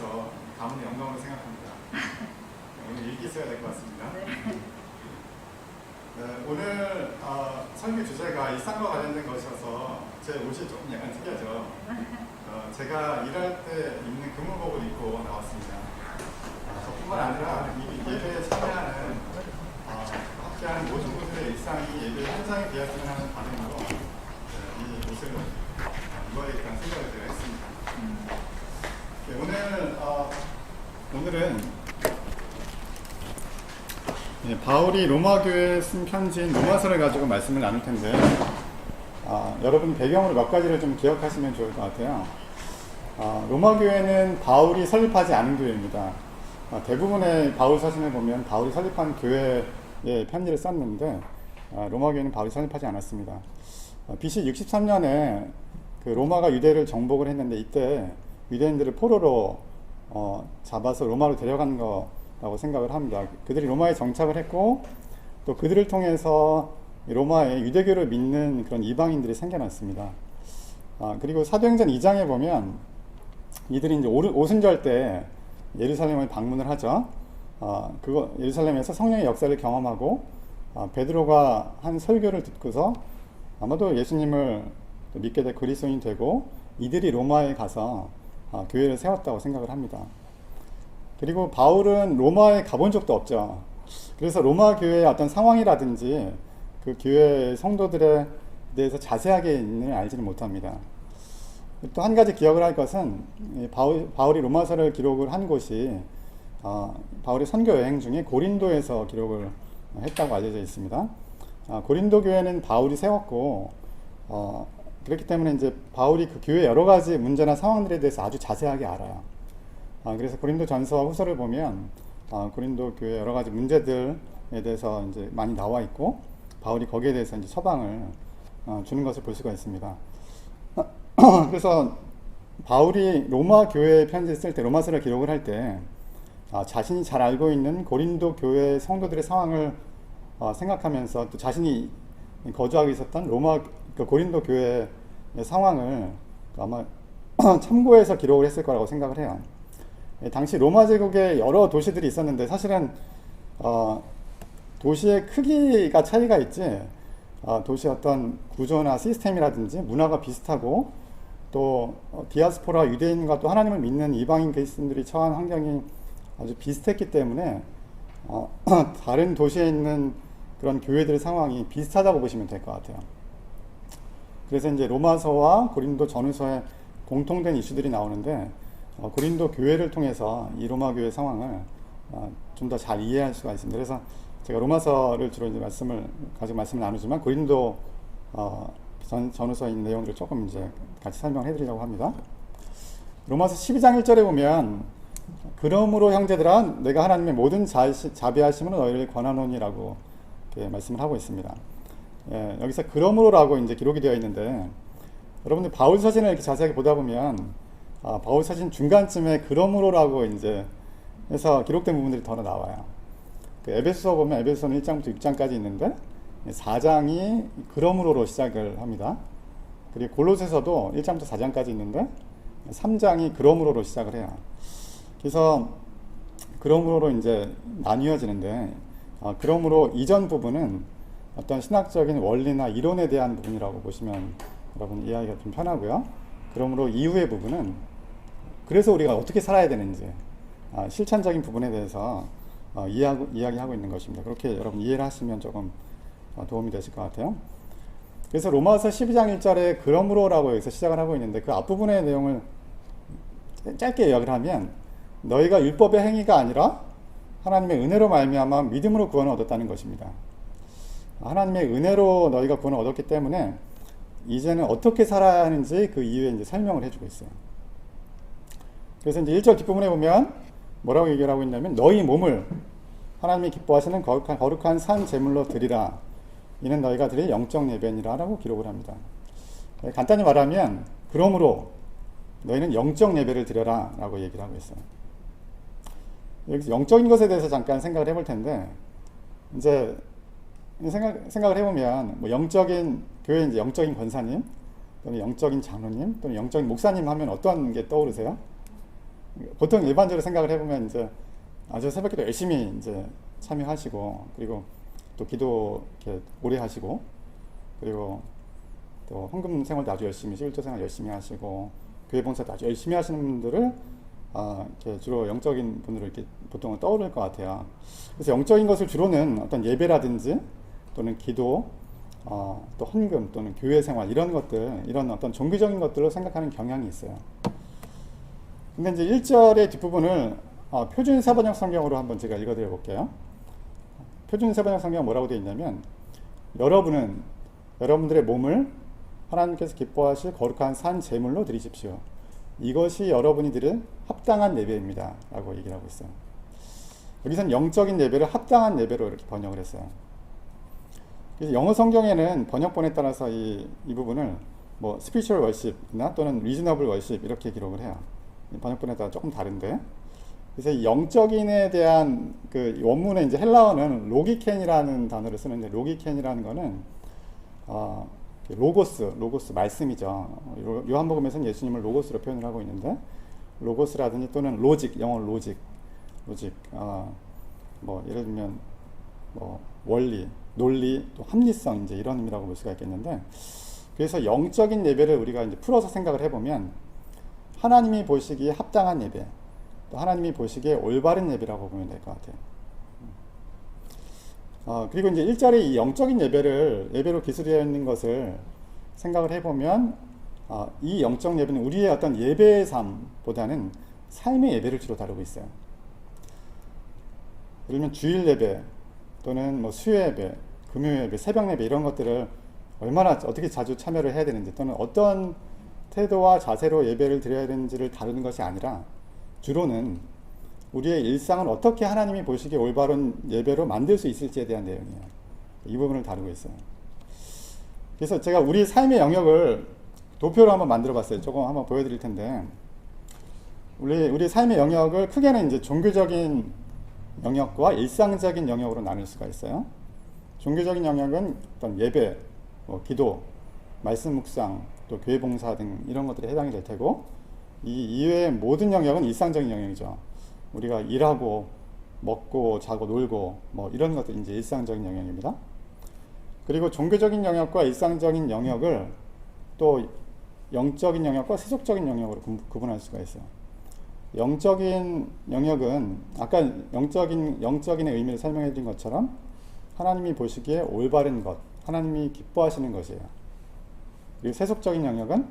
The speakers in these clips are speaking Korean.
있어서 가문의 영광으로 생각합니다. 오늘 일기 써야 될 것 같습니다. 네, 오늘 설교 주제가 일상과 관련된 것이어서 제 옷이 조금 약간 특이하죠. 제가 일할 때 입는 근무복을 입고 나왔습니다. 저뿐만 아니라 이 예배에 참여하는 함께하는 모든 분들의 일상이 예배 현장에 비했으면 하는 반응으로 이 옷을 입어야겠다는 생각을 제가 했습니다. 네, 오늘은 바울이 로마 교회에 쓴 편지인 로마서를 가지고 말씀을 나눌 텐데 여러분 배경으로 몇 가지를 좀 기억하시면 좋을 것 같아요. 로마 교회는 바울이 설립하지 않은 교회입니다. 대부분의 바울 서신을 보면 바울이 설립한 교회에 편지를 썼는데 로마 교회는 바울이 설립하지 않았습니다. BC 63년에 그 로마가 유대를 정복을 했는데 이때 유대인들을 포로로 잡아서 로마로 데려간 거라고 생각을 합니다. 그들이 로마에 정착을 했고 또 그들을 통해서 로마에 유대교를 믿는 그런 이방인들이 생겨났습니다. 그리고 사도행전 2장에 보면 이들이 이제 오순절 때 예루살렘을 방문을 하죠. 예루살렘에서 성령의 역사를 경험하고 베드로가 한 설교를 듣고서 아마도 예수님을 믿게 될 그리스도인이 되고 이들이 로마에 가서 교회를 세웠다고 생각을 합니다. 그리고 바울은 로마에 가본 적도 없죠. 그래서 로마 교회의 어떤 상황이라든지 그 교회 성도들에 대해서 자세하게는 알지는 못합니다. 또 한 가지 기억을 할 것은 바울이 로마서를 기록을 한 곳이 바울의 선교 여행 중에 고린도에서 기록을 했다고 알려져 있습니다. 고린도 교회는 바울이 세웠고 그렇기 때문에 이제 바울이 그 교회 여러 가지 문제나 상황들에 대해서 아주 자세하게 알아요. 그래서 고린도 전서와 후서를 보면 고린도 교회 여러 가지 문제들에 대해서 이제 많이 나와 있고 바울이 거기에 대해서 이제 처방을 주는 것을 볼 수가 있습니다. 그래서 바울이 로마 교회에 편지를 쓸 때 로마서를 기록을 할 때 자신이 잘 알고 있는 고린도 교회 성도들의 상황을 생각하면서 또 자신이 거주하고 있었던 고린도 교회의 상황을 아마 참고해서 기록을 했을 거라고 생각을 해요. 당시 로마 제국에 여러 도시들이 있었는데 사실은 도시의 크기가 차이가 있지 도시의 어떤 구조나 시스템이라든지 문화가 비슷하고 또 디아스포라 유대인과 또 하나님을 믿는 이방인 그리스도인들이 처한 환경이 아주 비슷했기 때문에 다른 도시에 있는 그런 교회들의 상황이 비슷하다고 보시면 될 것 같아요. 그래서 이제 로마서와 고린도 전후서에 공통된 이슈들이 나오는데 고린도 교회를 통해서 이 로마 교회 상황을 좀 더 잘 이해할 수가 있습니다. 그래서 제가 로마서를 주로 이제 말씀을 나누지만 고린도 전후서에 있는 내용들을 조금 이제 같이 설명을 해드리려고 합니다. 로마서 12장 1절에 보면 그러므로 형제들아 내가 하나님의 모든 자비하심으로 너희를 권하노니라고 이렇게 말씀을 하고 있습니다. 여기서 그러므로라고 이제 기록이 되어 있는데 여러분들 바울 서신을 이렇게 자세하게 보다 보면 바울 서신 중간쯤에 그러므로라고 이제 해서 기록된 부분들이 더 나와요. 에베소서 보면 에베소서는 1장부터 6장까지 있는데 4장이 그러므로로 시작을 합니다. 그리고 골로새서도 1장부터 4장까지 있는데 3장이 그러므로로 시작을 해요. 그래서 그러므로로 이제 나뉘어지는데 그러므로 이전 부분은 어떤 신학적인 원리나 이론에 대한 부분이라고 보시면 여러분 이해하기가 좀 편하고요. 그러므로 이후의 부분은 그래서 우리가 어떻게 살아야 되는지 실천적인 부분에 대해서 이야기하고 있는 것입니다. 그렇게 여러분 이해를 하시면 조금 도움이 되실 것 같아요. 그래서 로마서 12장 1절에 그러므로라고 여기서 시작을 하고 있는데 그 앞부분의 내용을 짧게 요약을 하면 너희가 율법의 행위가 아니라 하나님의 은혜로 말미암아 믿음으로 구원을 얻었다는 것입니다. 하나님의 은혜로 너희가 구원을 얻었기 때문에 이제는 어떻게 살아야 하는지 그 이유에 이제 설명을 해주고 있어요. 그래서 이제 1절 뒷부분에 보면 뭐라고 얘기를 하고 있냐면 너희 몸을 하나님이 기뻐하시는 거룩한 산 제물로 드리라. 이는 너희가 드릴 영적 예배니라 라고 기록을 합니다. 간단히 말하면 그러므로 너희는 영적 예배를 드려라 라고 얘기를 하고 있어요. 여기서 영적인 것에 대해서 잠깐 생각을 해볼 텐데 이제 생각을 해보면 뭐 영적인 교회 이제 영적인 권사님 또는 영적인 장로님 또는 영적인 목사님 하면 어떤 게 떠오르세요? 보통 일반적으로 생각을 해보면 이제 아주 새벽기도 열심히 이제 참여하시고, 그리고 또 기도 이렇게 오래 하시고, 그리고 또 헌금 생활도 아주 열심히, 11조 생활 열심히 하시고, 교회 봉사도 아주 열심히 하시는 분들을 이렇게 주로 영적인 분으로 이렇게 보통은 떠오를 것 같아요. 그래서 영적인 것을 주로는 어떤 예배라든지 또는 기도, 또 헌금 또는 교회 생활 이런 것들, 이런 어떤 종교적인 것들로 생각하는 경향이 있어요. 근데 이제 1절의 뒷부분을 표준 세번역 성경으로 한번 제가 읽어드려 볼게요. 표준 세번역 성경은 뭐라고 되어 있냐면, 여러분은 여러분들의 몸을 하나님께서 기뻐하실 거룩한 산 제물로 드리십시오. 이것이 여러분이 드릴 합당한 예배입니다. 라고 얘기를 하고 있어요. 여기서는 영적인 예배를 합당한 예배로 이렇게 번역을 했어요. 그래서 영어 성경에는 번역본에 따라서 이 부분을 뭐 spiritual worship이나 또는 reasonable worship 이렇게 기록을 해요. 번역본에 따라 조금 다른데, 그래서 이 영적인에 대한 그 원문에 이제 헬라어는 로기켄이라는 단어를 쓰는데, 로기켄이라는 거는 로고스 말씀이죠. 요한복음에서는 예수님을 로고스로 표현을 하고 있는데, 로고스라든지 또는 로직, 영어 로직, 뭐 예를 들면 뭐 원리, 논리, 또 합리성 이제 이런 의미라고 볼 수가 있겠는데, 그래서 영적인 예배를 우리가 이제 풀어서 생각을 해보면 하나님이 보시기에 합당한 예배, 또 하나님이 보시기에 올바른 예배라고 보면 될 것 같아요. 그리고 이제 1절에 이 영적인 예배로 기술되어 있는 것을 생각을 해보면, 이 영적 예배는 우리의 어떤 예배의 삶보다는 삶의 예배를 주로 다루고 있어요. 예를 들면 주일 예배, 또는 뭐 수요 예배, 금요 예배, 새벽 예배 이런 것들을 얼마나 어떻게 자주 참여를 해야 되는지, 또는 어떤 태도와 자세로 예배를 드려야 되는지를 다루는 것이 아니라, 주로는 우리의 일상을 어떻게 하나님이 보시기에 올바른 예배로 만들 수 있을지에 대한 내용이에요. 이 부분을 다루고 있어요. 그래서 제가 우리 삶의 영역을 도표로 한번 만들어 봤어요. 조금 한번 보여드릴 텐데, 우리 삶의 영역을 크게는 이제 종교적인 영역과 일상적인 영역으로 나눌 수가 있어요. 종교적인 영역은 어떤 예배, 기도, 말씀 묵상, 또 교회 봉사 등 이런 것들에 해당이 될 테고, 이 이외의 모든 영역은 일상적인 영역이죠. 우리가 일하고 먹고 자고 놀고 뭐 이런 것들이 이제 일상적인 영역입니다. 그리고 종교적인 영역과 일상적인 영역을 또 영적인 영역과 세속적인 영역으로 구분할 수가 있어요. 영적인 영역은 아까 영적인의 의미를 설명해 드린 것처럼 하나님이 보시기에 올바른 것, 하나님이 기뻐하시는 것이에요. 그리고 세속적인 영역은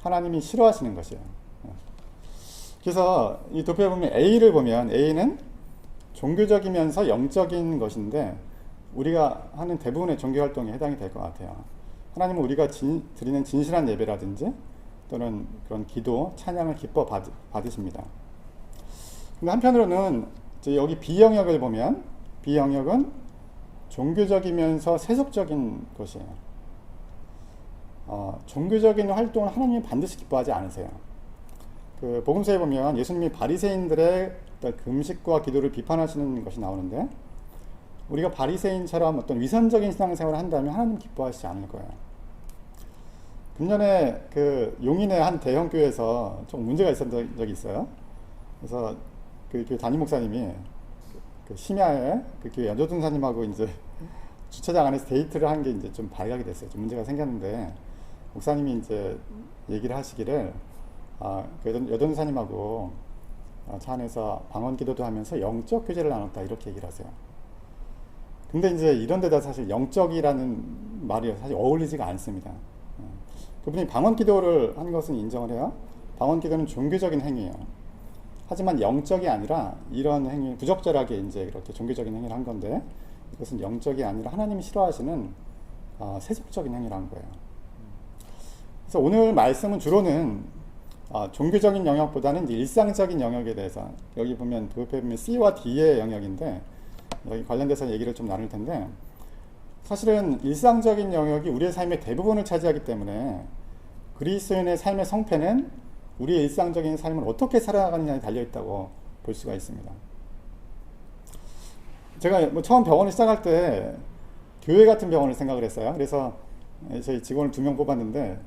하나님이 싫어하시는 것이에요. 그래서 이 도표에 보면 A를 보면, A는 종교적이면서 영적인 것인데 우리가 하는 대부분의 종교 활동에 해당이 될 것 같아요. 하나님은 우리가 드리는 진실한 예배라든지 또는 그런 기도, 찬양을 기뻐 받으십니다. 근데 한편으로는 여기 B 영역을 보면, B 영역은 종교적이면서 세속적인 것이에요. 종교적인 활동을 하나님이 반드시 기뻐하지 않으세요. 그 복음서에 보면 예수님이 바리새인들의 금식과 기도를 비판하시는 것이 나오는데, 우리가 바리새인처럼 어떤 위선적인 신앙생활을 한다면 하나님 기뻐하시지 않을 거예요. 금년에 그 용인의 한 대형 교회에서 좀 문제가 있었던 적이 있어요. 그래서 그 교회 담임 목사님이 그 심야에 그 교회 여전사님하고 이제 주차장 안에서 데이트를 한 게 이제 좀 발각이 됐어요. 좀 문제가 생겼는데, 목사님이 이제 얘기를 하시기를, 그 여전사님하고 차 안에서 방언 기도도 하면서 영적 교제를 나눴다, 이렇게 얘기를 하세요. 근데 이제 이런 데다 사실 영적이라는 말이 사실 어울리지가 않습니다. 그분이 방언 기도를 한 것은 인정을 해요. 방언 기도는 종교적인 행위예요. 하지만 영적이 아니라 이런 행위, 부적절하게 이제 이렇게 종교적인 행위를 한 건데, 이것은 영적이 아니라 하나님이 싫어하시는 세속적인 행위를 한 거예요. 그래서 오늘 말씀은 주로는 종교적인 영역보다는 이제 일상적인 영역에 대해서, 여기 보면 도표에 보면 C와 D의 영역인데, 여기 관련돼서 얘기를 좀 나눌 텐데, 사실은 일상적인 영역이 우리의 삶의 대부분을 차지하기 때문에 그리스도인의 삶의 성패는 우리의 일상적인 삶을 어떻게 살아가느냐에 달려있다고 볼 수가 있습니다. 제가 뭐 처음 병원을 시작할 때 교회 같은 병원을 생각을 했어요. 그래서 저희 직원을 2명 뽑았는데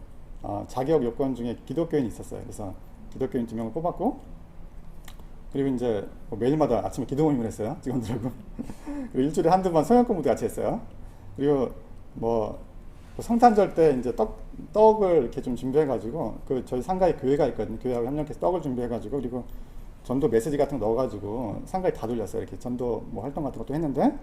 자격 요건 중에 기독교인이 있었어요. 그래서 기독교인 2명을 뽑았고, 그리고 이제 뭐 매일마다 아침에 기도 모임을 했어요. 직원들하고. 그리고 일주일에 한두 번 성역 공부도 같이 했어요. 그리고 뭐 성탄절 때 이제 떡을 이렇게 좀 준비해가지고 그 저희 상가에 교회가 있거든요. 교회하고 협력해서 떡을 준비해가지고 그리고 전도 메시지 같은 거 넣어가지고 상가에 다 돌렸어요. 이렇게 전도 뭐 활동 같은 것도 했는데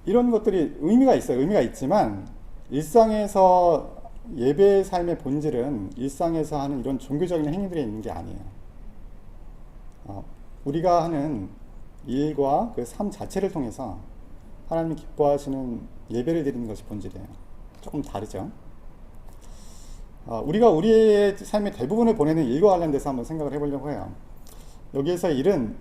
이런 것들이 의미가 있어요. 의미가 있지만 일상에서 예배의 삶의 본질은 일상에서 하는 이런 종교적인 행위들이 있는 게 아니에요. 우리가 하는 일과 그 삶 자체를 통해서 하나님이 기뻐하시는 예배를 드리는 것이 본질이에요. 조금 다르죠. 우리가 우리의 삶의 대부분을 보내는 일과 관련돼서 한번 생각을 해보려고 해요. 여기에서 일은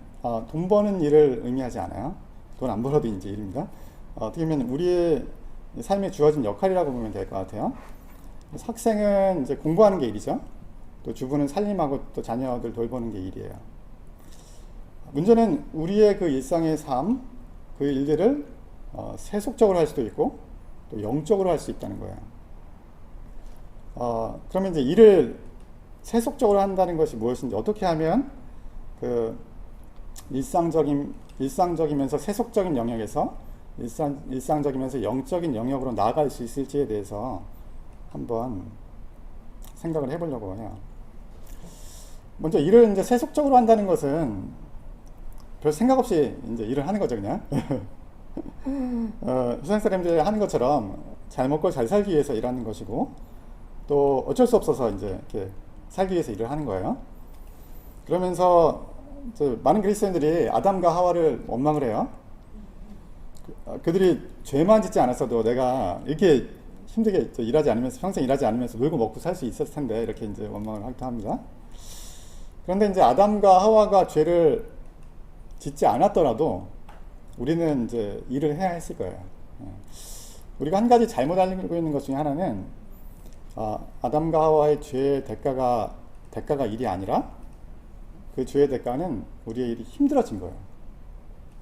돈 버는 일을 의미하지 않아요. 돈 안 벌어도 이제 일입니다. 어떻게 보면 우리의 삶에 주어진 역할이라고 보면 될 것 같아요. 학생은 이제 공부하는 게 일이죠. 또 주부는 살림하고 또 자녀들 돌보는 게 일이에요. 문제는 우리의 그 일상의 삶, 그 일들을 세속적으로 할 수도 있고 또 영적으로 할 수 있다는 거예요. 그러면 이제 일을 세속적으로 한다는 것이 무엇인지, 어떻게 하면 그 일상적이면서 세속적인 영역에서 일상적이면서 영적인 영역으로 나아갈 수 있을지에 대해서 한번 생각을 해보려고 해요. 먼저 일을 이제 세속적으로 한다는 것은 별 생각 없이 이제 일을 하는 거죠, 그냥. 세상 사람들이 하는 것처럼 잘 먹고 잘 살기 위해서 일하는 것이고, 또 어쩔 수 없어서 이제 이렇게 살기 위해서 일을 하는 거예요. 그러면서 많은 그리스도인들이 아담과 하와를 원망을 해요. 그들이 죄만 짓지 않았어도 내가 이렇게 힘들게 일하지 않으면서, 평생 일하지 않으면서 놀고 먹고 살 수 있었을 텐데, 이렇게 이제 원망을 하기도 합니다. 그런데 이제 아담과 하와가 죄를 짓지 않았더라도 우리는 이제 일을 해야 했을 거예요. 우리가 한 가지 잘못 알고 있는 것 중에 하나는 아담과 하와의 죄의 대가가 일이 아니라 그 죄의 대가는 우리의 일이 힘들어진 거예요.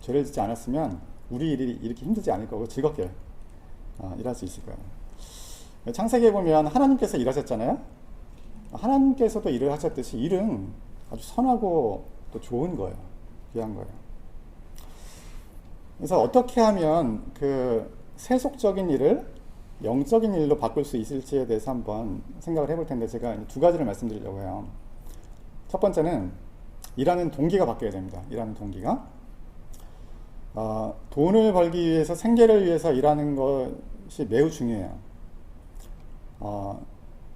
죄를 짓지 않았으면 우리 일이 이렇게 힘들지 않을 거고 즐겁게 일할 수 있을 거예요. 창세기에 보면 하나님께서 일하셨잖아요. 하나님께서도 일을 하셨듯이 일은 아주 선하고 또 좋은 거예요. 귀한 거예요. 그래서 어떻게 하면 그 세속적인 일을 영적인 일로 바꿀 수 있을지에 대해서 한번 생각을 해볼 텐데, 제가 두 가지를 말씀드리려고 해요. 첫 번째는 일하는 동기가 바뀌어야 됩니다. 일하는 동기가. 돈을 벌기 위해서, 생계를 위해서 일하는 것이 매우 중요해요.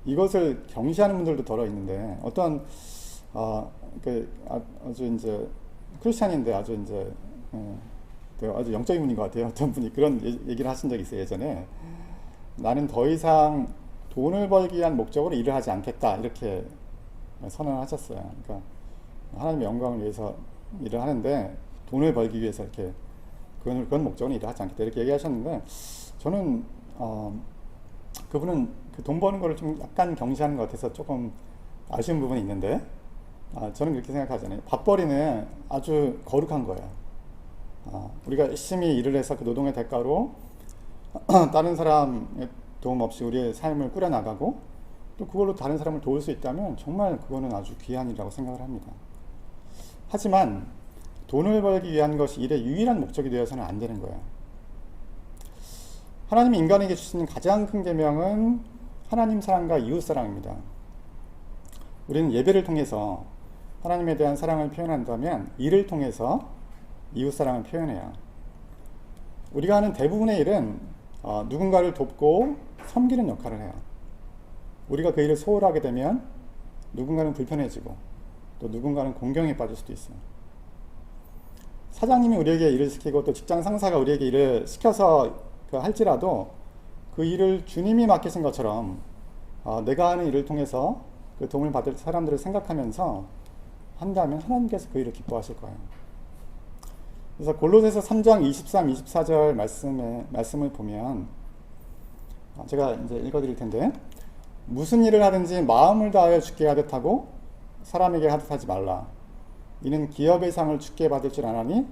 이것을 경시하는 분들도 덜어 있는데, 어떤 아주 이제 크리스찬인데 아주 이제 아주 영적인 분인 것 같아요. 어떤 분이 그런 얘기를 하신 적이 있어요, 예전에. 나는 더 이상 돈을 벌기 위한 목적으로 일을 하지 않겠다, 이렇게 선언하셨어요. 그러니까 하나님의 영광을 위해서 일을 하는데 돈을 벌기 위해서 이렇게 그런 목적으로 일을 하지 않겠다, 이렇게 얘기하셨는데, 저는 그분은 그 돈 버는 거를 좀 약간 경시하는 것 같아서 조금 아쉬운 부분이 있는데, 저는 그렇게 생각하잖아요. 밥벌이는 아주 거룩한 거예요. 우리가 열심히 일을 해서 그 노동의 대가로 다른 사람의 도움 없이 우리의 삶을 꾸려나가고, 또 그걸로 다른 사람을 도울 수 있다면 정말 그거는 아주 귀한 일이라고 생각을 합니다. 하지만 돈을 벌기 위한 것이 일의 유일한 목적이 되어서는 안 되는 거예요. 하나님이 인간에게 주시는 가장 큰 계명은 하나님 사랑과 이웃 사랑입니다. 우리는 예배를 통해서 하나님에 대한 사랑을 표현한다면 일을 통해서 이웃 사랑을 표현해요. 우리가 하는 대부분의 일은 누군가를 돕고 섬기는 역할을 해요. 우리가 그 일을 소홀하게 되면 누군가는 불편해지고 또 누군가는 공경에 빠질 수도 있어요. 사장님이 우리에게 일을 시키고 또 직장 상사가 우리에게 일을 시켜서 할지라도 그 일을 주님이 맡기신 것처럼 내가 하는 일을 통해서 그 도움을 받을 사람들을 생각하면서 한다면 하나님께서 그 일을 기뻐하실 거예요. 그래서 골로새서 3장 23, 24절 말씀을 보면, 제가 이제 읽어드릴 텐데, 무슨 일을 하든지 마음을 다하여 주께 하듯 하고 사람에게 하듯 하지 말라. 이는 기업의 상을 주께 받을 줄 아나니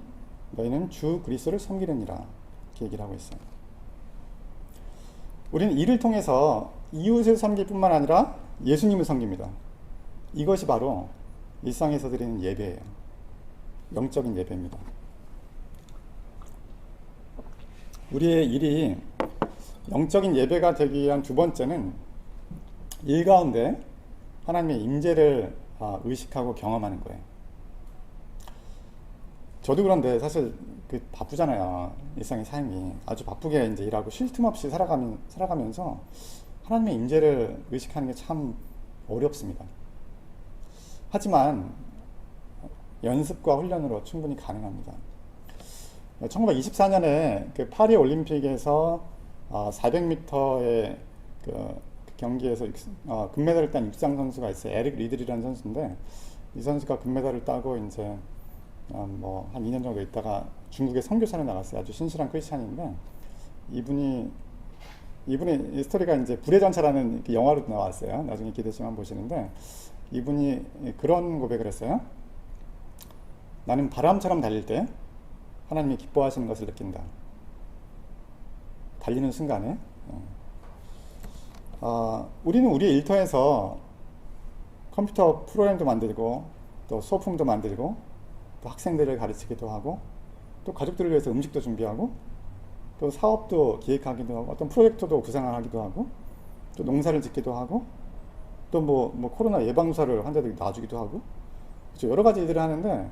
너희는 주 그리스도를 섬기느니라. 이렇게 얘기를 하고 있어요. 우리는 일을 통해서 이웃을 섬길 뿐만 아니라 예수님을 섬깁니다. 이것이 바로 일상에서 드리는 예배예요. 영적인 예배입니다. 우리의 일이 영적인 예배가 되기 위한 두 번째는 일 가운데 하나님의 임재를 의식하고 경험하는 거예요. 저도 그런데 사실 바쁘잖아요. 일상의 삶이 아주 바쁘게 이제 일하고 쉴 틈 없이 살아가면서 하나님의 임재를 의식하는 게 참 어렵습니다. 하지만 연습과 훈련으로 충분히 가능합니다. 1924년에 파리 올림픽에서 400m의 그 경기에서 금메달을 딴 육상 선수가 있어요. 에릭 리들이라는 선수인데, 이 선수가 금메달을 따고 이제 한 2년 정도 있다가 중국에 선교사로 나갔어요. 아주 신실한 크리스찬인데, 이분이 이 스토리가 이제 불의 전차라는 영화로 나왔어요. 나중에 기대시면 보시는데, 이분이 그런 고백을 했어요. 나는 바람처럼 달릴 때 하나님이 기뻐하시는 것을 느낀다. 달리는 순간에 우리는 우리의 일터에서 컴퓨터 프로그램도 만들고 또 소품도 만들고 또 학생들을 가르치기도 하고 또 가족들을 위해서 음식도 준비하고 또 사업도 기획하기도 하고 어떤 프로젝트도 구상하기도 하고 또 농사를 짓기도 하고 또 뭐 코로나 예방주사를 환자들에게 놔주기도 하고 여러 가지 일들을 하는데,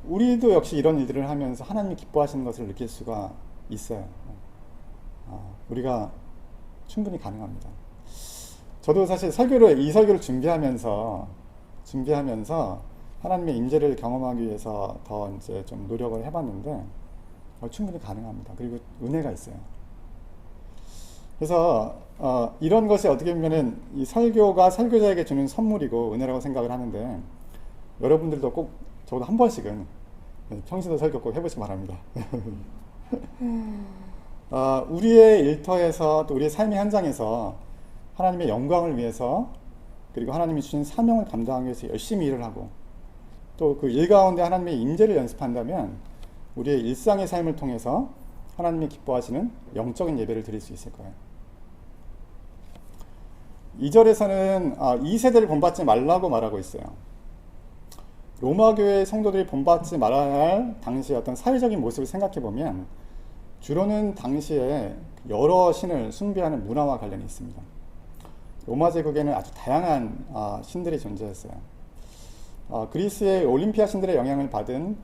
우리도 역시 이런 일들을 하면서 하나님이 기뻐하시는 것을 느낄 수가 있어요. 우리가 충분히 가능합니다. 저도 사실 이 설교를 준비하면서 하나님의 임재를 경험하기 위해서 더 이제 좀 노력을 해봤는데 충분히 가능합니다. 그리고 은혜가 있어요. 그래서 이런 것이 어떻게 보면은 이 설교가 설교자에게 주는 선물이고 은혜라고 생각을 하는데, 여러분들도 꼭 적어도 한 번씩은 평신도 설교 꼭 해보시기 바랍니다. 우리의 일터에서 또 우리의 삶의 현장에서 하나님의 영광을 위해서 그리고 하나님이 주신 사명을 감당하기 위해서 열심히 일을 하고 또 그 일 가운데 하나님의 임재를 연습한다면 우리의 일상의 삶을 통해서 하나님이 기뻐하시는 영적인 예배를 드릴 수 있을 거예요. 2절에서는 2세대를 본받지 말라고 말하고 있어요. 로마교회 성도들이 본받지 말아야 할 당시의 어떤 사회적인 모습을 생각해 보면 주로는 당시에 여러 신을 숭배하는 문화와 관련이 있습니다. 로마 제국에는 아주 다양한 신들이 존재했어요. 그리스의 올림피아 신들의 영향을 받은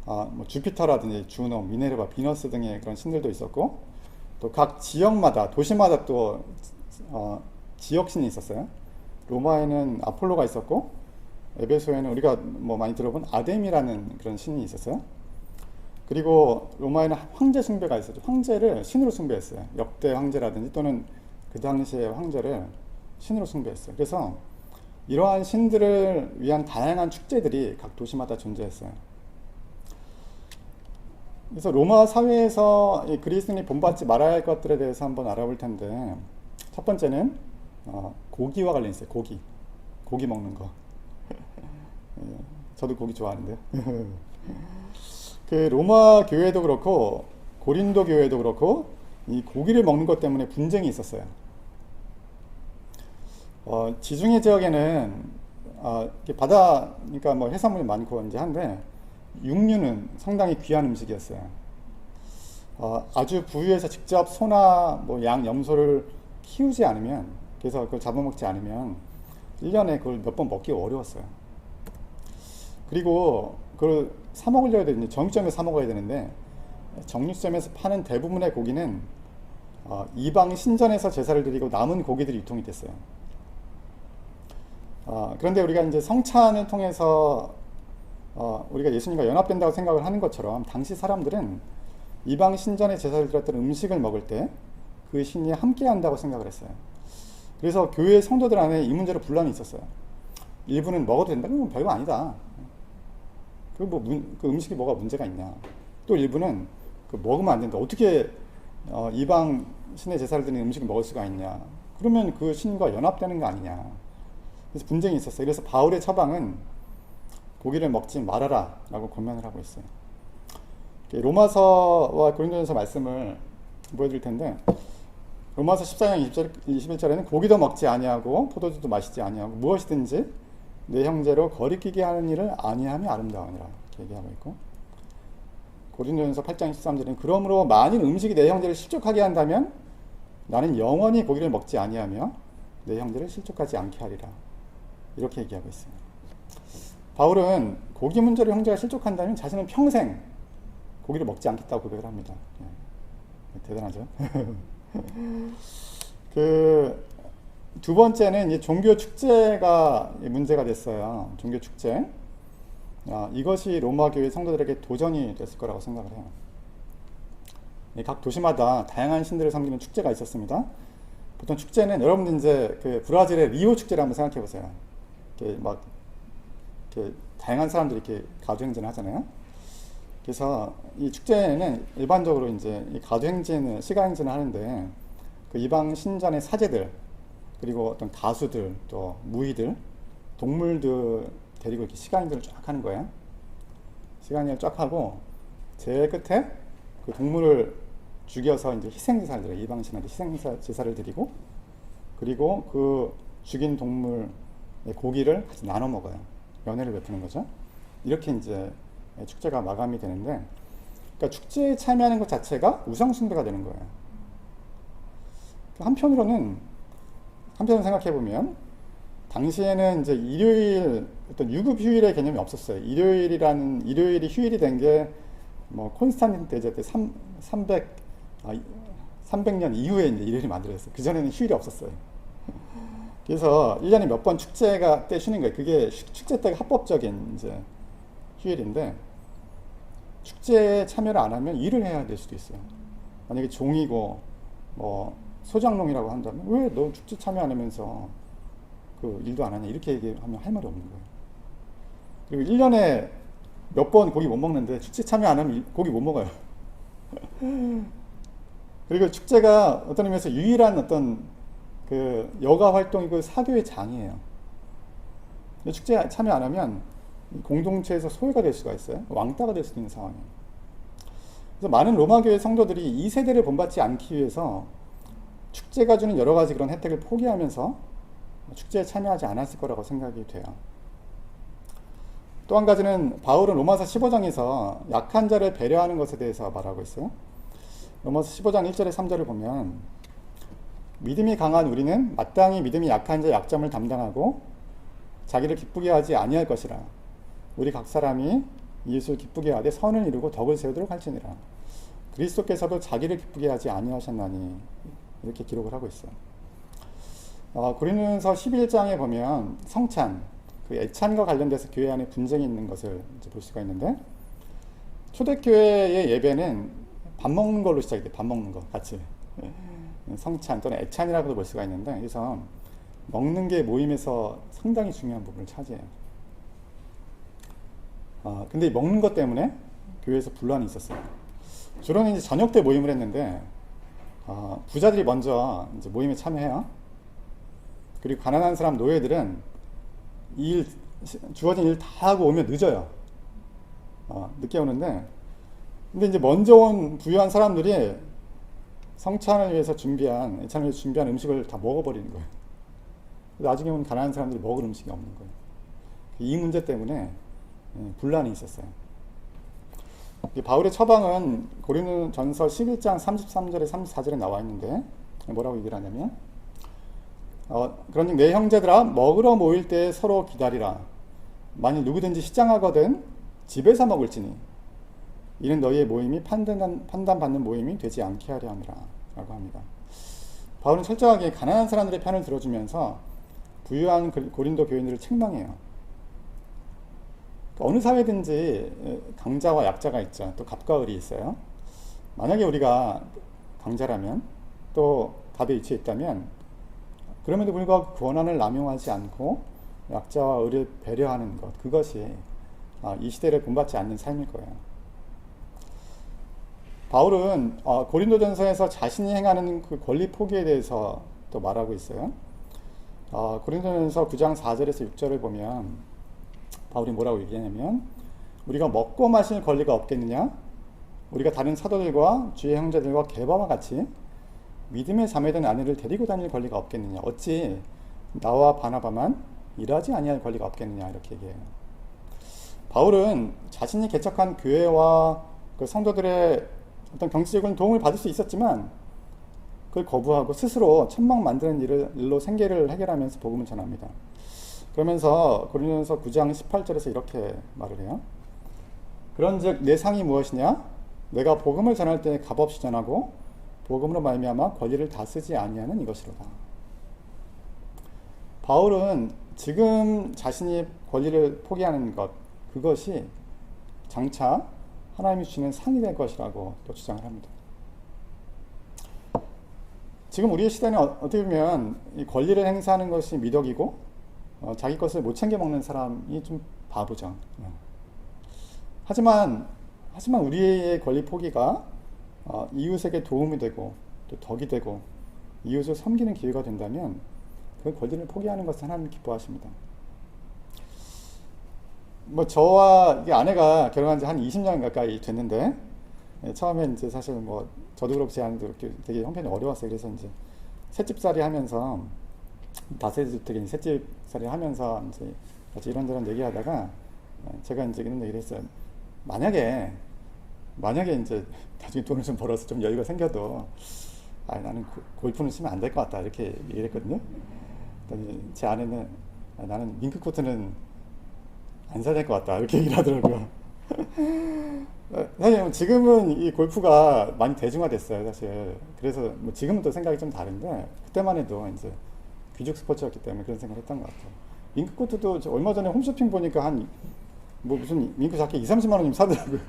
뭐 주피터라든지 주노, 미네르바, 비너스 등의 그런 신들도 있었고, 또 각 지역마다 도시마다 또 지역신이 있었어요. 로마에는 아폴로가 있었고, 에베소에는 우리가 뭐 많이 들어본 아뎀이라는 그런 신이 있었어요. 그리고 로마에는 황제 숭배가 있었죠. 황제를 신으로 숭배했어요. 역대 황제라든지 또는 그 당시의 황제를 신으로 숭배했어요. 그래서 이러한 신들을 위한 다양한 축제들이 각 도시마다 존재했어요. 그래서 로마 사회에서 이 그리스인이 본받지 말아야 할 것들에 대해서 한번 알아볼 텐데, 첫 번째는 고기와 관련 있어요. 고기 먹는 거. 저도 고기 좋아하는데. 그 로마 교회도 그렇고 고린도 교회도 그렇고 이 고기를 먹는 것 때문에 분쟁이 있었어요. 지중해 지역에는 바다, 그러니까 뭐 해산물이 많고 이제 한데 육류는 상당히 귀한 음식이었어요. 아주 부유해서 직접 소나 뭐 양, 염소를 키우지 않으면, 그래서 그걸 잡아먹지 않으면 1년에 그걸 몇 번 먹기 어려웠어요. 그리고 그걸 사 먹으려야 되는데 정육점에서 사 먹어야 되는데, 정육점에서 파는 대부분의 고기는 이방 신전에서 제사를 드리고 남은 고기들이 유통이 됐어요. 그런데 우리가 이제 성찬을 통해서 우리가 예수님과 연합된다고 생각을 하는 것처럼 당시 사람들은 이방 신전에 제사를 드렸던 음식을 먹을 때 그 신이 함께 한다고 생각을 했어요. 그래서 교회 성도들 안에 이 문제로 분란이 있었어요. 일부는 먹어도 된다? 그건 별거 아니다. 그 음식이 뭐가 문제가 있냐. 또 일부는 먹으면 안 된다. 어떻게 이방 신의 제사를 드리는 음식을 먹을 수가 있냐. 그러면 그 신과 연합되는 거 아니냐. 그래서 분쟁이 있었어요. 그래서 바울의 처방은 고기를 먹지 말아라 라고 권면을 하고 있어요. 로마서와 고린도전서 말씀을 보여드릴 텐데, 로마서 14장 21절에는 고기도 먹지 아니하고 포도주도 마시지 아니하고 무엇이든지 내 형제로 거리끼게 하는 일을 아니함이 아름다우니라 이렇게 얘기하고 있고, 고린도전서 8장 13절은 그러므로 만일 음식이 내 형제를 실족하게 한다면 나는 영원히 고기를 먹지 아니하며 내 형제를 실족하지 않게 하리라 이렇게 얘기하고 있어요. 바울은 고기 문제로 형제가 실족한다면 자신은 평생 고기를 먹지 않겠다고 고백을 합니다. 대단하죠. 그 두 번째는 이 종교 축제가 문제가 됐어요. 종교 축제. 이것이 로마 교회 성도들에게 도전이 됐을 거라고 생각을 해요. 각 도시마다 다양한 신들을 섬기는 축제가 있었습니다. 보통 축제는 여러분들 이제 그 브라질의 리오 축제를 한번 생각해 보세요. 이렇게 막 이렇게 다양한 사람들이 이렇게 가두행진을 하잖아요. 그래서 이 축제는 일반적으로 이제 이 가두행진을 시가행진을 하는데 그 이방 신전의 사제들 그리고 어떤 가수들 또 무희들 동물들 데리고 이렇게 시간행진을 쫙 하는 거예요. 시간행진을 쫙 하고 제일 끝에 그 동물을 죽여서 이제 희생제사를 드려요. 이방신한테 희생제사를 드리고 그리고 그 죽인 동물의 고기를 같이 나눠 먹어요. 연회를 베푸는 거죠. 이렇게 이제 축제가 마감이 되는데, 그러니까 축제에 참여하는 것 자체가 우상숭배가 되는 거예요. 한편으로는 생각해 보면 당시에는 이제 일요일 어떤 유급 휴일의 개념이 없었어요. 일요일이 휴일이 된 게 뭐 콘스탄틴 대제 때 300년 이후에 이제 일요일이 만들어졌어요. 그 전에는 휴일이 없었어요. 그래서 1년에 몇 번 축제가 때 쉬는 거예요. 그게 축제 때가 합법적인 이제 휴일인데, 축제에 참여를 안 하면 일을 해야 될 수도 있어요. 만약에 종이고 뭐 소장농이라고 한다면 왜 너 축제 참여 안 하면서 그 일도 안 하냐 이렇게 얘기하면 할 말이 없는 거예요. 그리고 1년에 몇 번 고기 못 먹는데 축제 참여 안 하면 고기 못 먹어요. 그리고 축제가 어떤 의미에서 유일한 어떤 그 여가 활동이고 사교의 장이에요. 축제에 참여 안 하면 공동체에서 소외가 될 수가 있어요. 왕따가 될 수도 있는 상황이에요. 그래서 많은 로마교회 성도들이 이 세대를 본받지 않기 위해서 축제가 주는 여러 가지 그런 혜택을 포기하면서 축제에 참여하지 않았을 거라고 생각이 돼요. 또 한 가지는 바울은 로마서 15장에서 약한 자를 배려하는 것에 대해서 말하고 있어요. 로마서 15장 1절에 3절을 보면 믿음이 강한 우리는 마땅히 믿음이 약한 자의 약점을 담당하고 자기를 기쁘게 하지 아니할 것이라. 우리 각 사람이 예수를 기쁘게 하되 선을 이루고 덕을 세우도록 할지니라. 그리스도께서도 자기를 기쁘게 하지 아니하셨나니 이렇게 기록을 하고 있어요. 고린도전서 11장에 보면 성찬, 그 애찬과 관련돼서 교회 안에 분쟁이 있는 것을 이제 볼 수가 있는데, 초대교회의 예배는 밥 먹는 걸로 시작이 돼요. 밥 먹는 거 같이. 성찬 또는 애찬이라고도 볼 수가 있는데, 그래서 먹는 게 모임에서 상당히 중요한 부분을 차지해요. 근데 먹는 것 때문에 교회에서 분란이 있었어요. 주로는 이제 저녁 때 모임을 했는데, 부자들이 먼저 이제 모임에 참여해요. 그리고 가난한 사람 노예들은 주어진 일 다 하고 오면 늦어요. 늦게 오는데, 근데 이제 먼저 온 부유한 사람들이 성찬을 위해서 애찬을 위해서 준비한 음식을 다 먹어버리는 거예요. 나중에 온 가난한 사람들이 먹을 음식이 없는 거예요. 이 문제 때문에 분란이 있었어요. 바울의 처방은 고린도전서 11장 33절에 34절에 나와 있는데 뭐라고 얘기를 하냐면, 그러니 내 형제들아 먹으러 모일 때 서로 기다리라. 만일 누구든지 시장하거든 집에서 먹을지니 이는 너희의 모임이 판단받는 모임이 되지 않게 하려 함이라 라고 합니다. 바울은 철저하게 가난한 사람들의 편을 들어주면서 부유한 고린도 교인들을 책망해요. 어느 사회든지 강자와 약자가 있죠. 또 갑과 을이 있어요. 만약에 우리가 강자라면, 또 갑의 위치에 있다면, 그럼에도 불구하고 권한을 남용하지 않고 약자와 을을 배려하는 것, 그것이 이 시대를 본받지 않는 삶일 거예요. 바울은 고린도전서에서 자신이 행하는 그 권리 포기에 대해서 또 말하고 있어요. 고린도전서 9장 4절에서 6절을 보면 바울이 뭐라고 얘기하냐면, 우리가 먹고 마실 권리가 없겠느냐? 우리가 다른 사도들과 주의 형제들과 게바와 같이 믿음에 잠에든 아내를 데리고 다닐 권리가 없겠느냐? 어찌 나와 바나바만 일하지 아니할 권리가 없겠느냐 이렇게 얘기해요. 바울은 자신이 개척한 교회와 그 성도들의 어떤 경제적인 도움을 받을 수 있었지만 그걸 거부하고 스스로 천막 만드는 일로 생계를 해결하면서 복음을 전합니다. 그러면서 고린도전서 9장 18절에서 이렇게 말을 해요. 그런즉 내 상이 무엇이냐? 내가 복음을 전할 때 값없이 전하고 복음으로 말미암아 권리를 다 쓰지 아니하는 이것이로다. 바울은 지금 자신이 권리를 포기하는 것, 그것이 장차 하나님이 주시는 상이 될 것이라고 또 주장을 합니다. 지금 우리의 시대는 어떻게 보면 이 권리를 행사하는 것이 미덕이고 자기 것을 못 챙겨 먹는 사람이 좀 바보죠. 하지만 우리의 권리 포기가 이웃에게 도움이 되고 또 덕이 되고 이웃을 섬기는 기회가 된다면 그 권리를 포기하는 것을 하나님 기뻐하십니다. 뭐 저와 아내가 결혼한 지 한 20년 가까이 됐는데 처음에 이제 사실 뭐 저도 그렇고 제 아내도 그렇게 되게 형편이 어려웠어요. 그래서 이제 셋집살이 하면서 다세대주택에 셋집살이 하면서 이제 같이 이런저런 얘기하다가 제가 이제 이런 얘기를 했어요. 만약에 이제 나중에 돈을 좀 벌어서 좀 여유가 생겨도 나는 골프는 치면 안 될 것 같다 이렇게 얘기를 했거든요. 그랬더니 제 아내는 나는 밍크코트는 안 사야 될 것 같다 이렇게 얘기를 하더라고요. 사실 지금은 이 골프가 많이 대중화됐어요 사실. 그래서 뭐 지금은 또 생각이 좀 다른데 그때만 해도 이제 귀족 스포츠였기 때문에 그런 생각을 했던 것 같아요. 밍크코트도 얼마 전에 홈쇼핑 보니까 한 뭐 무슨 밍크 자켓 2-30만 원이면 사더라고요.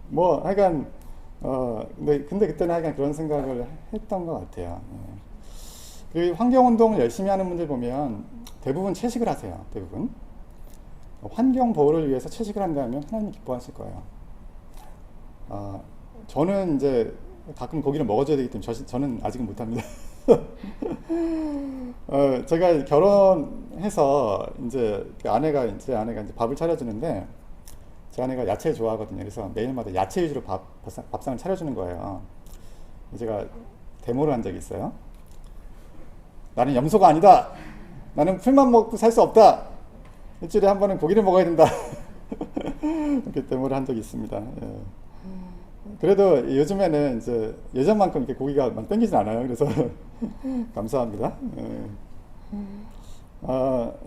뭐 하여간 근데 그때는 하여간 그런 생각을 했던 것 같아요. 그 환경운동을 열심히 하는 분들 보면 대부분 채식을 하세요. 대부분 환경 보호를 위해서 채식을 한다면 하나님 기뻐하실 거예요. 저는 이제 가끔 고기를 먹어줘야 되기 때문에 저는 아직은 못합니다. 제가 결혼해서 이제 제 아내가 이제 밥을 차려주는데 제 아내가 야채를 좋아하거든요. 그래서 매일마다 야채 위주로 밥상을 차려주는 거예요. 제가 데모를 한 적이 있어요. 나는 염소가 아니다. 나는 풀만 먹고 살 수 없다. 일주일에 한 번은 고기를 먹어야 된다. 이렇게 데모를 한 적이 있습니다. 예. 그래도 요즘에는 이제 예전만큼 이렇게 고기가 막 땡기진 않아요. 그래서 감사합니다. 예.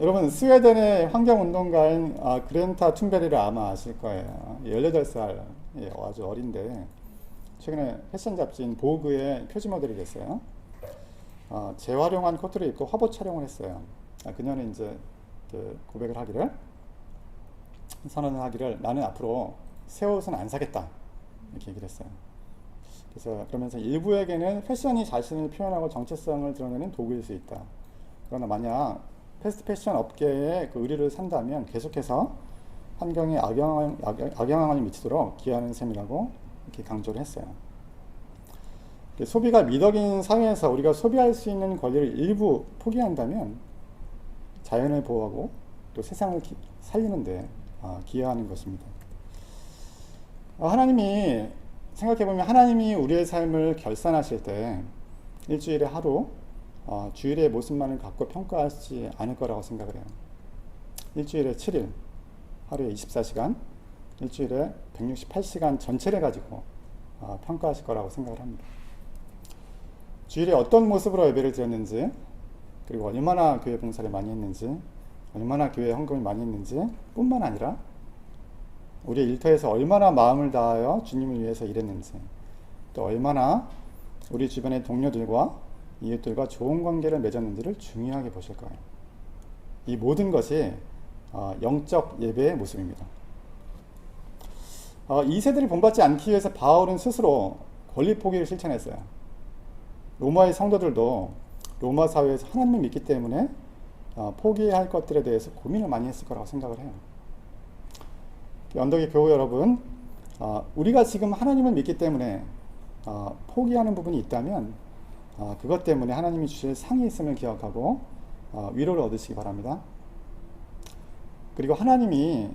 여러분 스웨덴의 환경운동가인 그레타 툰베리를 아마 아실 거예요. 18살 아주 어린데 최근에 패션 잡지인 보그의 표지 모델이 됐어요. 재활용한 코트를 입고 화보 촬영을 했어요. 그녀는 이제 고백을 하기를 선언을 하기를 나는 앞으로 새 옷은 안 사겠다 이렇게 얘기를 했어요. 그래서 그러면서 일부에게는 패션이 자신을 표현하고 정체성을 드러내는 도구일 수 있다. 그러나 만약 패스트 패션 업계의 그 의리를 산다면 계속해서 환경에 악영향을 미치도록 기여하는 셈이라고 이렇게 강조를 했어요. 소비가 미덕인 사회에서 우리가 소비할 수 있는 권리를 일부 포기한다면 자연을 보호하고 또 세상을 살리는데 기여하는 것입니다. 하나님이 생각해보면 하나님이 우리의 삶을 결산하실 때 일주일에 하루 주일의 모습만을 갖고 평가하지 않을 거라고 생각을 해요. 일주일에 7일 하루에 24시간 일주일에 168시간 전체를 가지고 평가하실 거라고 생각을 합니다. 주일에 어떤 모습으로 예배를 드렸는지 그리고 얼마나 교회 봉사를 많이 했는지 얼마나 교회 헌금을 많이 했는지 뿐만 아니라 우리의 일터에서 얼마나 마음을 다하여 주님을 위해서 일했는지 또 얼마나 우리 주변의 동료들과 이웃들과 좋은 관계를 맺었는지를 중요하게 보실 거예요. 이 모든 것이 영적 예배의 모습입니다. 이 세대를 본받지 않기 위해서 바울은 스스로 권리 포기를 실천했어요. 로마의 성도들도 로마 사회에서 하나님을 믿기 때문에 포기해야 할 것들에 대해서 고민을 많이 했을 거라고 생각을 해요. 언덕의 교우 여러분, 우리가 지금 하나님을 믿기 때문에 포기하는 부분이 있다면 그것 때문에 하나님이 주실 상이 있음을 기억하고 위로를 얻으시기 바랍니다. 그리고 하나님이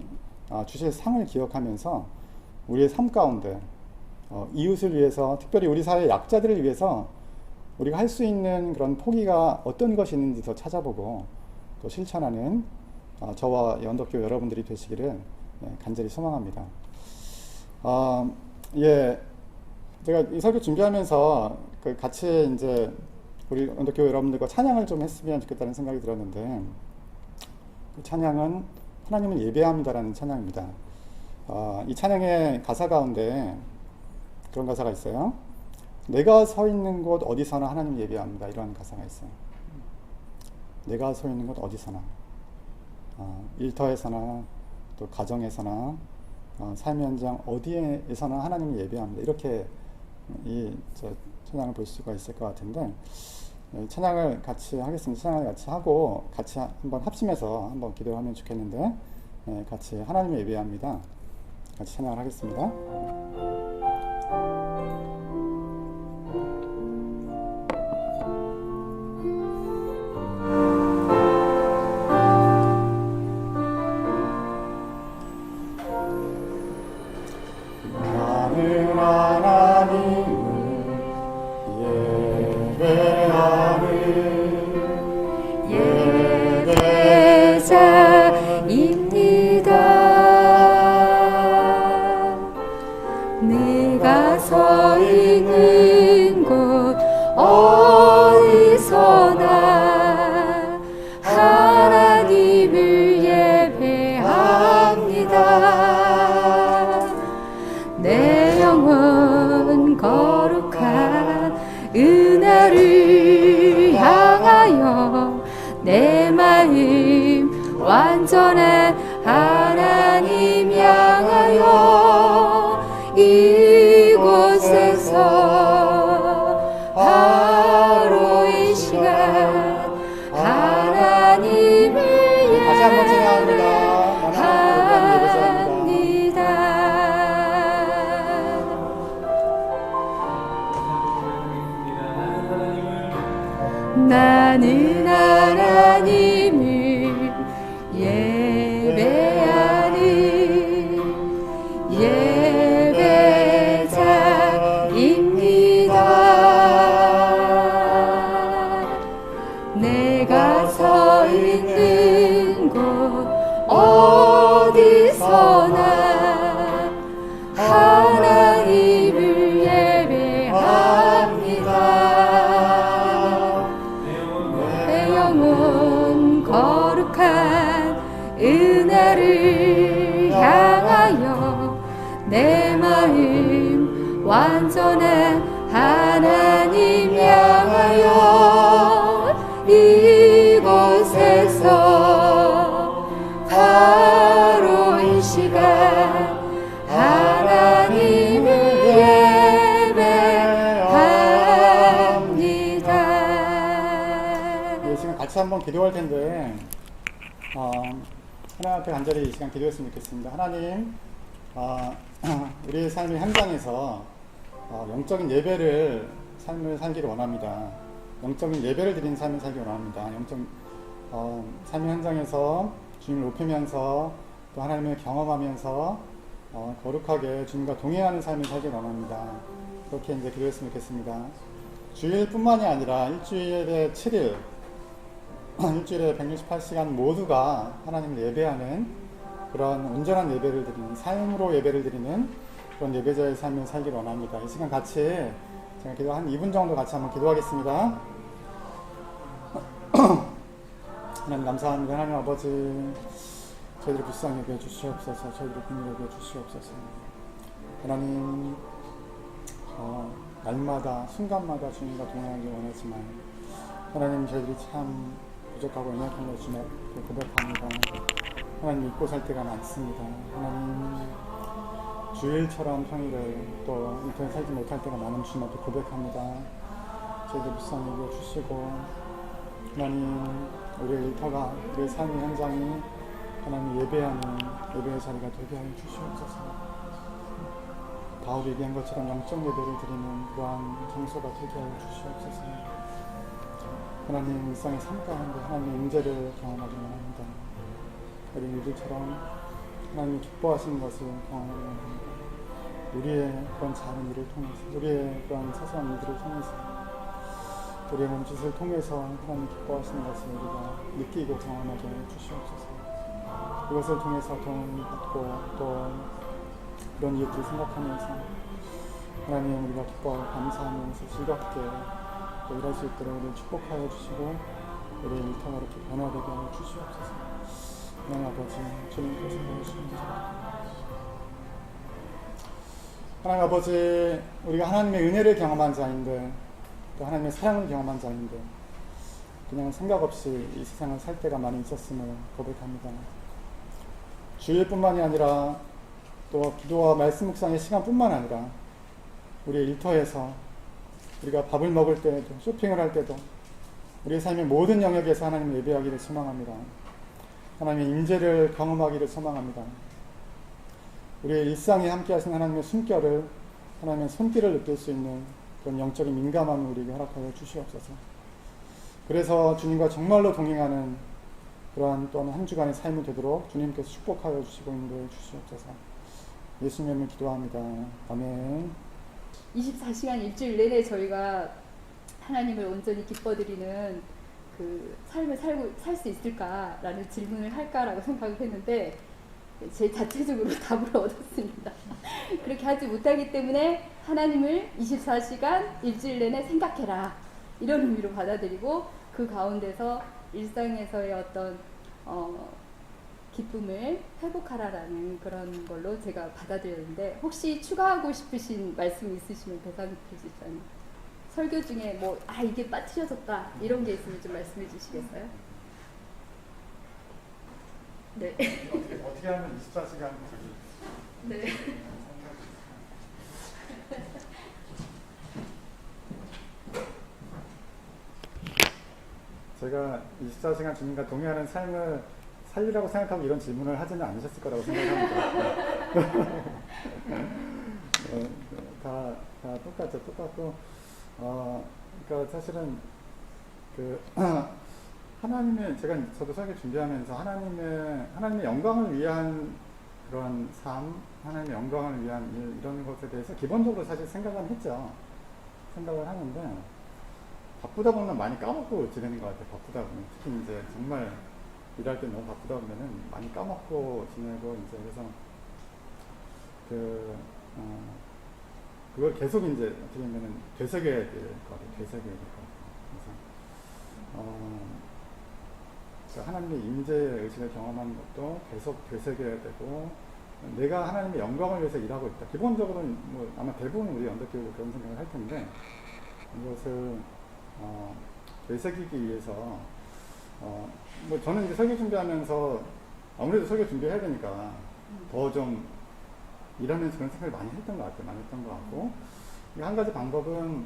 주실 상을 기억하면서 우리의 삶 가운데 이웃을 위해서 특별히 우리 사회의 약자들을 위해서 우리가 할 수 있는 그런 포기가 어떤 것이 있는지 더 찾아보고 또 실천하는 저와 언덕교회 여러분들이 되시기를 간절히 소망합니다. 예, 제가 이 설교 준비하면서 같이 이제 우리 언덕교회 여러분들과 찬양을 좀 했으면 좋겠다는 생각이 들었는데, 그 찬양은 하나님을 예배합니다라는 찬양입니다. 이 찬양의 가사 가운데 그런 가사가 있어요. 내가 서 있는 곳 어디서나 하나님 예배합니다. 이런 가사가 있어요. 내가 서 있는 곳 어디서나, 일터에서나 또 가정에서나 삶의 현장 어디에서나 하나님을 예배합니다. 이렇게 이 찬양을 볼 수가 있을 것 같은데, 찬양을 같이 하겠습니다. 찬양을 같이 하고 같이 한번 합심해서 한번 기도하면 좋겠는데, 같이 하나님을 예배합니다. 같이 찬양을 하겠습니다. 나는 하나님을 예배하는 예배자입니다. 내가 서 있는 곳 어디서나 하나님을 예배합니다. 내 영혼 거룩한 은혜를 향하여 내 마음 완전한 하나님 향하여 이곳에서 바로 이 시간 하나님을 다시 한번 찬양합니다. 나는 하나님을 예배하는 예배자입니다. 내가 서 있는 곳 어디서나 하나님을 예배합니다. 내 영혼 거룩한 은혜를 향하여 내 마음 완전한 하나님 향하여 이곳에서 바로 이 시간 하나님을 예배합니다. 이 시간 같이 한번 기도할 텐데, 하나님 앞에 간절히 이 시간 기도했으면 좋겠습니다. 하나님, 우리의 삶의 현장에서 영적인 예배를 삶을 살기를 원합니다. 영적인 예배를 드리는 삶을 살기 원합니다. 삶의 현장에서 주님을 높이면서 또 하나님을 경험하면서 거룩하게 주님과 동행하는 삶을 살기 원합니다. 그렇게 이제 기도했으면 좋겠습니다. 주일뿐만이 아니라 일주일에 7일, 일주일에 168시간 모두가 하나님을 예배하는 그런 온전한 예배를 드리는, 삶으로 예배를 드리는 그런 예배자의 삶을 살기를 원합니다. 이 시간 같이 제가 기도 한 2분 정도 같이 한번 기도하겠습니다. 하나님 감사합니다. 하나님 아버지, 저희들을 불쌍히 여겨 주시옵소서. 저희들을 긍휼히 여겨 주시옵소서. 하나님, 날마다 순간마다 주님과 동행하기 원하지만 하나님, 저희들이 참 부족하고 연약한 것 주님 앞에 고백합니다. 하나님, 잊고 살 때가 많습니다. 하나님, 주일처럼 평일을 또 인터넷 살지 못할 때가 많은 주님 앞에 고백합니다. 저희들 불쌍히 여겨 주시고, 하나님, 우리의 일터가, 우리의 삶의 현장이 하나님 예배하는 예배의 자리가 되게 하여 주시옵소서. 바울이 얘기한 것처럼 영적 예배를 드리는 그러한 장소가 되게 하여 주시옵소서. 하나님, 일상의 삶 가운데 하나님의 임재를 경험하기 원합니다. 우리 이들처럼 하나님이 기뻐하시는 것을 경험하기 원합니다. 우리의 그런 작은 일을 통해서, 우리의 그런 사소한 일들을 통해서 우리의 몸짓을 통해서 하나님 기뻐하시는 것을 우리가 느끼고 경험하게 주시옵소서. 이것을 통해서 도움을 받고 또 그런 이웃들 생각하면서 하나님 우리가 기뻐하고 감사하면서 즐겁게 또 일할 수 있도록 우리를 축복하여 주시고 우리의 일터가 이렇게 변화되게 하여 주시옵소서. 하나님 아버지 주님께서 도와주시옵소서. 하나님 아버지 우리가 하나님의 은혜를 경험한 자인데 또 하나님의 사랑을 경험한 자인데 그냥 생각 없이 이 세상을 살 때가 많이 있었음을 고백합니다. 주일뿐만이 아니라 또 기도와 말씀 묵상의 시간뿐만 아니라 우리의 일터에서 우리가 밥을 먹을 때에도 쇼핑을 할 때도 우리의 삶의 모든 영역에서 하나님을 예배하기를 소망합니다. 하나님의 임재를 경험하기를 소망합니다. 우리의 일상에 함께 하신 하나님의 숨결을 하나님의 손길을 느낄 수 있는 그런 영적인 민감함을 우리에게 허락하여 주시옵소서. 그래서 주님과 정말로 동행하는 그러한 또한 한 주간의 삶이 되도록 주님께서 축복하여 주시고 인도해 주시옵소서. 예수님 이름으로 기도합니다. 아멘. 24시간 일주일 내내 저희가 하나님을 온전히 기뻐드리는 그 삶을 살 수 있을까라는 질문을 할까라고 생각을 했는데 제 자체적으로 답을 얻었습니다. 그렇게 하지 못하기 때문에 하나님을 24시간 일주일 내내 생각해라 이런 의미로 받아들이고 그 가운데서 일상에서의 어떤 기쁨을 회복하라라는 그런 걸로 제가 받아들였는데 혹시 추가하고 싶으신 말씀 있으시면 배상희 교수님 설교 중에 뭐 이게 빠뜨려졌다 이런 게 있으면 좀 말씀해 주시겠어요? 네. 어떻게 하면 24시간 네. 제가 24시간 주님과 동행하는 삶을 살리라고 생각하고 이런 질문을 하지는 않으셨을 거라고 생각합니다. 다 똑같죠. 똑같고 그러니까 사실은 그 하나님의 저도 설교 준비하면서 하나님의 영광을 위한 그런 삶, 하나님의 영광을 위한 일 이런 것에 대해서 기본적으로 사실 생각은 했죠. 생각을 하는데 바쁘다 보면 많이 까먹고 지내는 것 같아요. 바쁘다 보면 특히 이제 정말 일할 때 너무 바쁘다 보면은 많이 까먹고 지내고 이제 그래서 그걸 계속 이제 어떻게 보면은 되새겨야 될 것 같아요. 되새겨야 될 것 같아요. 그래서 하나님의 임재의 의식을 경험하는 것도 계속 되새겨야 되고 내가 하나님의 영광을 위해서 일하고 있다. 기본적으로는 뭐 아마 대부분 우리 언더교회도 그런 생각을 할 텐데 이것을 되새기기 위해서 뭐 저는 이제 설교 준비하면서 아무래도 설교 준비해야 되니까 더 좀 일하면서 그런 생각을 많이 했던 것 같아요. 많이 했던 것 같고 한 가지 방법은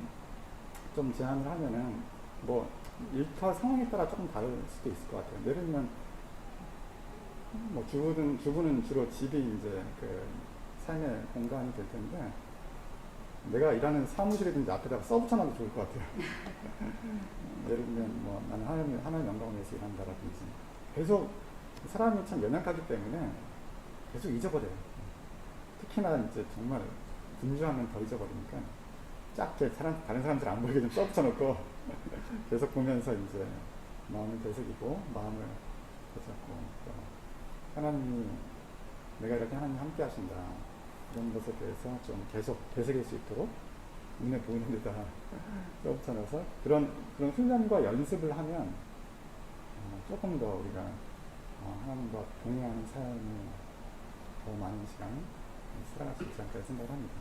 좀 제안을 하면은 뭐 일터 상황에 따라 조금 다를 수도 있을 것 같아요. 예를 들면 뭐 주부는 주로 집이 이제 그 삶의 공간이 될 텐데 내가 일하는 사무실이든지 앞에다가 써붙여놔도 좋을 것 같아요. 예를 들면 뭐 나는 하나님 영광을 위해서 일한다라든지 계속 사람이 참 연약하기 때문에 계속 잊어버려요. 특히나 이제 정말 분주하면 더 잊어버리니까 작게 다른 사람들 안 보이게 좀 써붙여놓고 계속 보면서 이제 마음을 되새기고 마음을 되새고 하나님이 내가 이렇게 하나님 함께 하신다 이런 것에 대해서 좀 계속 되새길 수 있도록 눈에 보이는 데다 써붙여놔서 그런 훈련과 연습을 하면 조금 더 우리가 하나님과 동행하는 삶을 더 많은 시간 살아갈 수 있지 않을까 생각을 합니다.